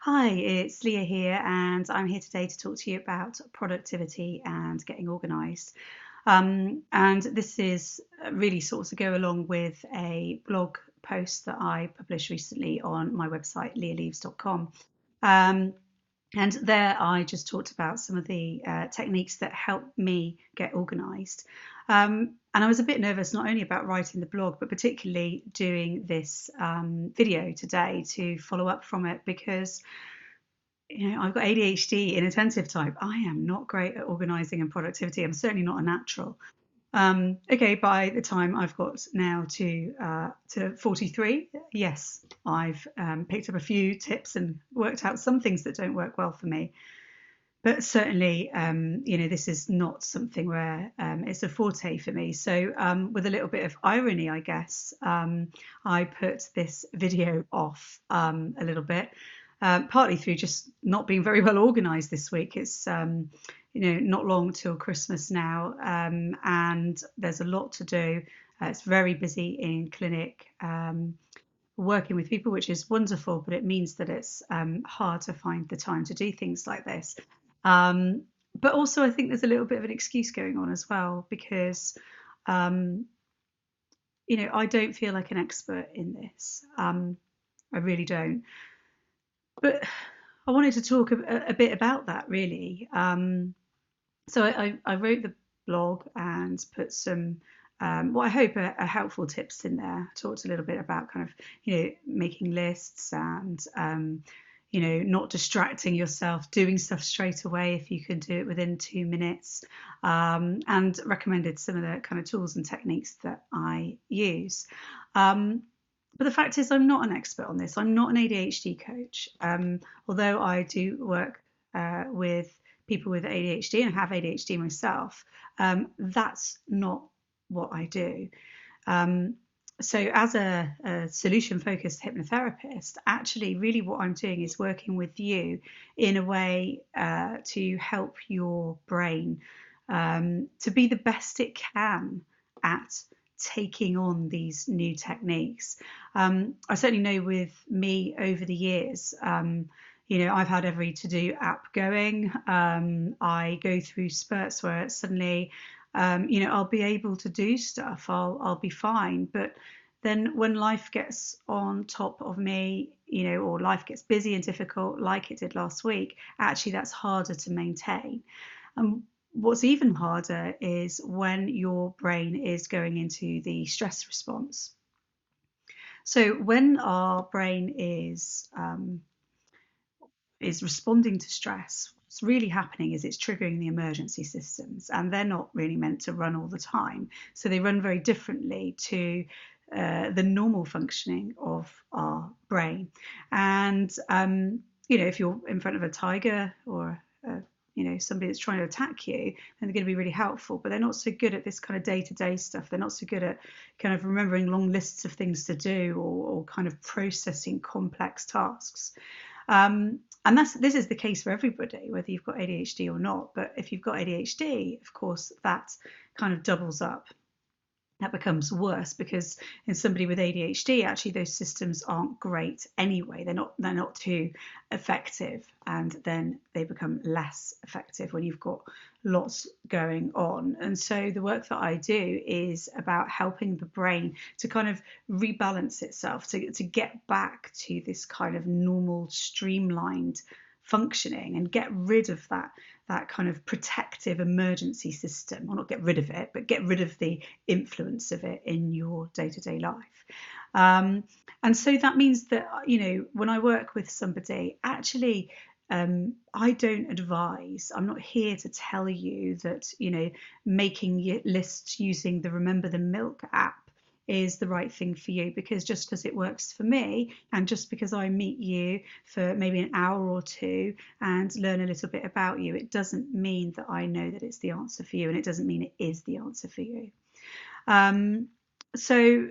Hi, it's Leah here, and I'm here today to talk to you about productivity and getting organised. And this is really sort of to go along with a blog post that I published recently on my website, leahleaves.com. Um, and there I just talked about some of the techniques that help me get organised. And I was a bit nervous, not only about writing the blog, but particularly doing this video today to follow up from it because I've got ADHD inattentive type. I am not great at organising and productivity. I'm certainly not a natural. Okay, by the time I've got now to 43, yes, I've picked up a few tips and worked out some things that don't work well for me. But certainly, this is not something where it's a forte for me. So, with a little bit of irony, I guess, I put this video off a little bit, partly through just not being very well organised this week. It's not long till Christmas now, and there's a lot to do. It's very busy in clinic. Working with people, which is wonderful, but it means that it's hard to find the time to do things like this. Um, but also, I think there's a little bit of an excuse going on as well because, um, I don't feel like an expert in this. I really don't. But I wanted to talk a bit about that really. So I wrote the blog and put some what I hope are helpful tips in there. I talked a little bit about kind of making lists and not distracting yourself, doing stuff straight away if you can do it within 2 minutes, and recommended some of the kind of tools and techniques that I use. But the fact is, I'm not an expert on this. I'm not an ADHD coach, although I do work with people with ADHD and have ADHD myself. That's not what I do. Um, so, as a solution focused hypnotherapist, actually, really what I'm doing is working with you in a way to help your brain to be the best it can at taking on these new techniques. I certainly know with me over the years, I've had every to do app going. I go through spurts where suddenly, I'll be able to do stuff. I'll be fine. But then when life gets on top of me, or life gets busy and difficult, like it did last week, actually that's harder to maintain. And what's even harder is when your brain is going into the stress response. So when our brain is responding to stress, what's really happening is it's triggering the emergency systems, and they're not really meant to run all the time. So they run very differently to the normal functioning of our brain. And if you're in front of a tiger or somebody that's trying to attack you, then they're going to be really helpful. But they're not so good at this kind of day-to-day stuff. They're not so good at kind of remembering long lists of things to do or kind of processing complex tasks. And this is the case for everybody, whether you've got ADHD or not. But if you've got ADHD, of course, that kind of doubles up. That becomes worse because in somebody with ADHD, actually those systems aren't great anyway. They're not too effective, and then they become less effective when you've got lots going on. And so the work that I do is about helping the brain to kind of rebalance itself, to get back to this kind of normal, streamlined functioning and get rid of that kind of protective emergency system, or not get rid of it, but get rid of the influence of it in your day-to-day life. And so that means that, when I work with somebody, actually, I don't advise. I'm not here to tell you that, making lists using the Remember the Milk app is the right thing for you, because just because it works for me and just because I meet you for maybe an hour or two and learn a little bit about you, it doesn't mean that I know that it's the answer for you, and it doesn't mean it is the answer for you. So,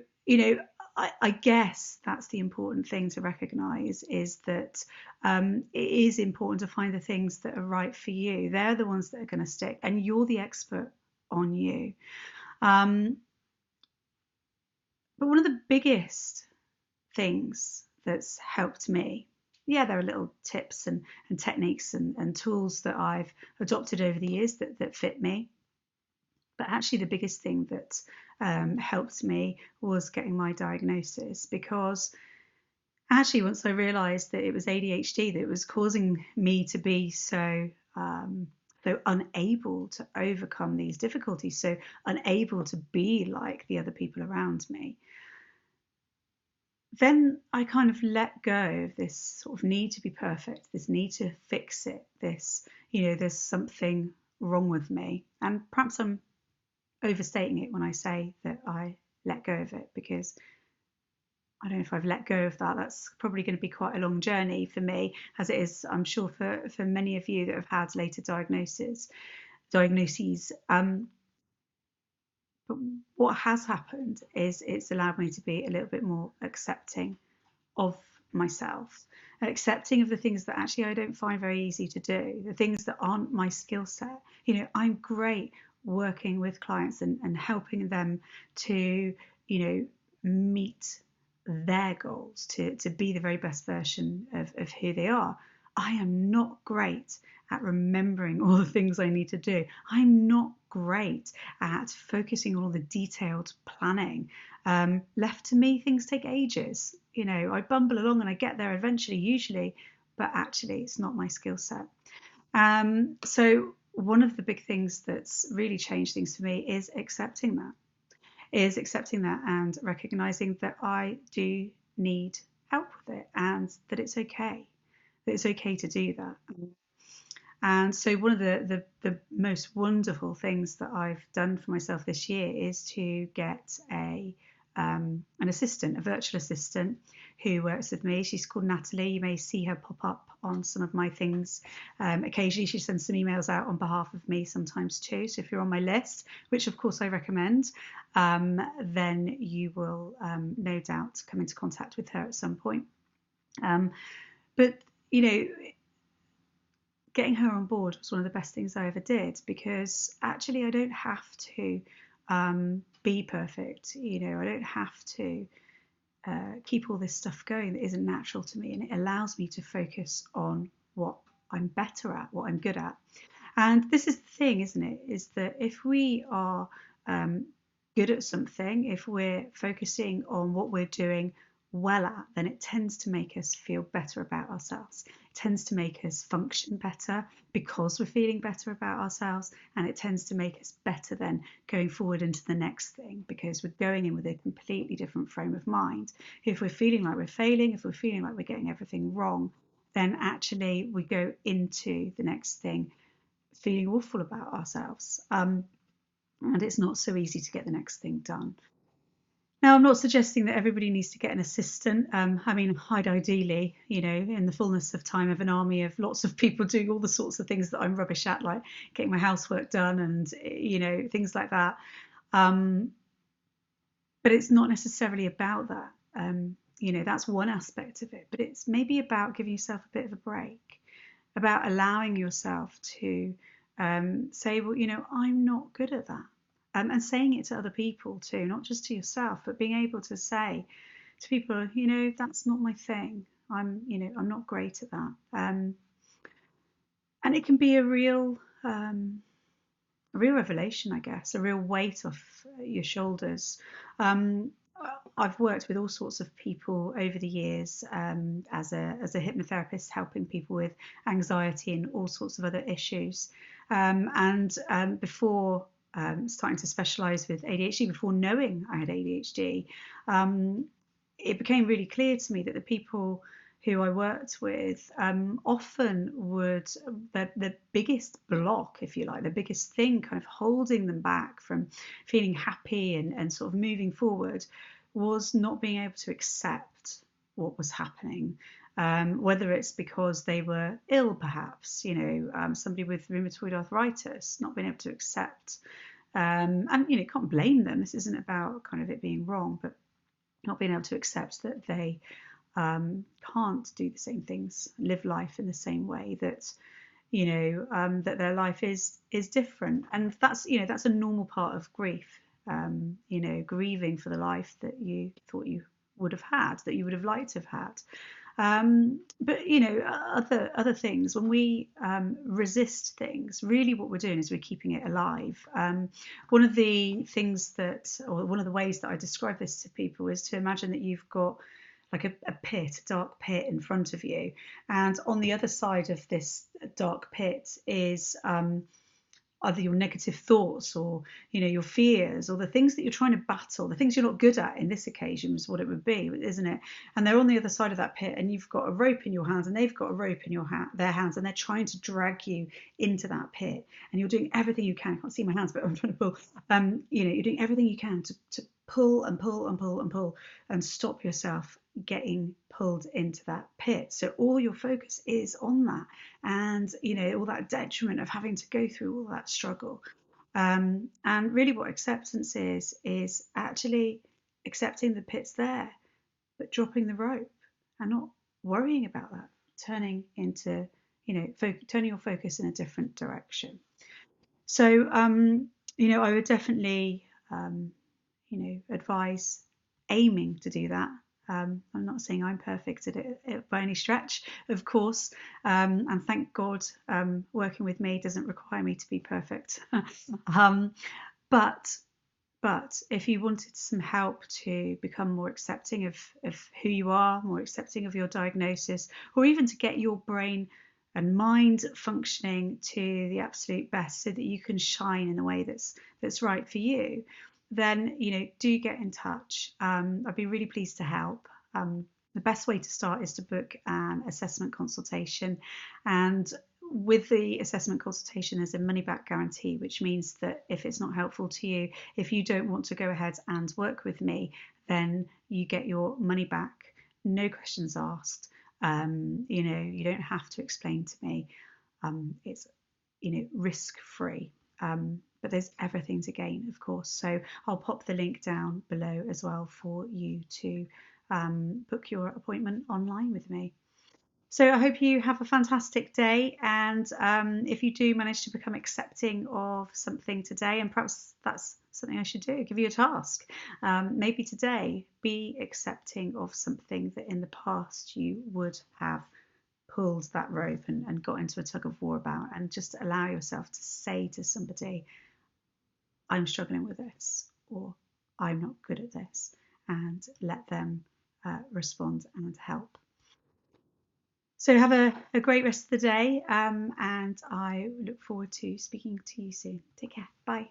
I guess that's the important thing to recognize, is that it is important to find the things that are right for you. They're the ones that are going to stick, and you're the expert on you. But one of the biggest things that's helped me yeah, there are little tips and techniques and tools that I've adopted over the years that fit me. But actually, the biggest thing that helped me was getting my diagnosis, because actually, once I realised that it was ADHD that was causing me to be so unable to overcome these difficulties, so unable to be like the other people around me, then I kind of let go of this sort of need to be perfect, this need to fix it, this, there's something wrong with me. And perhaps I'm overstating it when I say that I let go of it, because I don't know if I've let go of that. That's probably going to be quite a long journey for me, as it is, I'm sure, for many of you that have had later diagnoses. But what has happened is it's allowed me to be a little bit more accepting of myself, accepting of the things that actually I don't find very easy to do, the things that aren't my skill set. I'm great working with clients and helping them to, meet their goals, to be the very best version of who they are. I am not great at remembering all the things I need to do. I'm not great at focusing on all the detailed planning. Left to me, things take ages. I bumble along and I get there eventually, usually, but actually, it's not my skill set. So one of the big things that's really changed things for me is accepting that and recognizing that I do need help with it, and that it's okay to do that. And so one of the most wonderful things that I've done for myself this year is to get an assistant, a virtual assistant who works with me. She's called Natalie. You may see her pop up on some of my things. Occasionally she sends some emails out on behalf of me sometimes too. So if you're on my list, which of course I recommend, then you will no doubt come into contact with her at some point. But getting her on board was one of the best things I ever did, because actually I don't have to be perfect. I don't have to keep all this stuff going that isn't natural to me, and it allows me to focus on what I'm better at, what I'm good at. And this is the thing, isn't it, is that if we are good at something, if we're focusing on what we're doing well at, then it tends to make us feel better about ourselves. It tends to make us function better because we're feeling better about ourselves, and it tends to make us better then going forward into the next thing, because we're going in with a completely different frame of mind. If we're feeling like we're failing, if we're feeling like we're getting everything wrong, then actually we go into the next thing feeling awful about ourselves. And it's not so easy to get the next thing done. Now, I'm not suggesting that everybody needs to get an assistant. I mean, I'd ideally, in the fullness of time, have an army of lots of people doing all the sorts of things that I'm rubbish at, like getting my housework done and, things like that. But it's not necessarily about that. That's one aspect of it. But it's maybe about giving yourself a bit of a break, about allowing yourself to say, well, I'm not good at that. And saying it to other people too, not just to yourself, but being able to say to people, that's not my thing. I'm not great at that. And it can be a real revelation, I guess, a real weight off your shoulders. I've worked with all sorts of people over the years as a hypnotherapist, helping people with anxiety and all sorts of other issues. Before starting to specialise with ADHD, before knowing I had ADHD, it became really clear to me that the people who I worked with often would, the biggest block, if you like, the biggest thing kind of holding them back from feeling happy and sort of moving forward, was not being able to accept what was happening. Whether it's because they were ill, perhaps, somebody with rheumatoid arthritis, not being able to accept, and can't blame them. This isn't about kind of it being wrong, but not being able to accept that they can't do the same things, live life in the same way, that that their life is different. And that's a normal part of grief, grieving for the life that you thought you would have had, that you would have liked to have had. But other things, when we resist things, really what we're doing is we're keeping it alive. One of the things or one of the ways that I describe this to people is to imagine that you've got like a pit, a dark pit in front of you, and on the other side of this dark pit is either your negative thoughts or your fears, or the things that you're trying to battle, the things you're not good at in this occasion is what it would be, isn't it? And they're on the other side of that pit, and you've got a rope in your hands and they've got a rope in their hands, and they're trying to drag you into that pit, and you're doing everything you can. I can't see my hands, but I'm trying to pull. You're doing everything you can to pull and pull and pull and pull and stop yourself getting pulled into that pit. So all your focus is on that, and all that detriment of having to go through all that struggle. And really what acceptance is actually accepting the pit's there, but dropping the rope and not worrying about that, turning your focus in a different direction. So I would definitely advise aiming to do that. I'm not saying I'm perfect at it by any stretch, of course, and thank God working with me doesn't require me to be perfect. But if you wanted some help to become more accepting of who you are, more accepting of your diagnosis, or even to get your brain and mind functioning to the absolute best so that you can shine in the way that's right for you, then do get in touch. I'd be really pleased to help. The best way to start is to book an assessment consultation, and with the assessment consultation there's a money back guarantee, which means that if it's not helpful to you, if you don't want to go ahead and work with me, then you get your money back, no questions asked. You don't have to explain to me. It's risk free. But there's everything to gain, of course. So I'll pop the link down below as well for you to book your appointment online with me. So I hope you have a fantastic day, and if you do manage to become accepting of something today, and perhaps that's something I should do, give you a task. Maybe today, be accepting of something that in the past you would have pulled that rope and got into a tug of war about, and just allow yourself to say to somebody, I'm struggling with this, or I'm not good at this, and let them respond and help. So have a great rest of the day, and I look forward to speaking to you soon. Take care. Bye.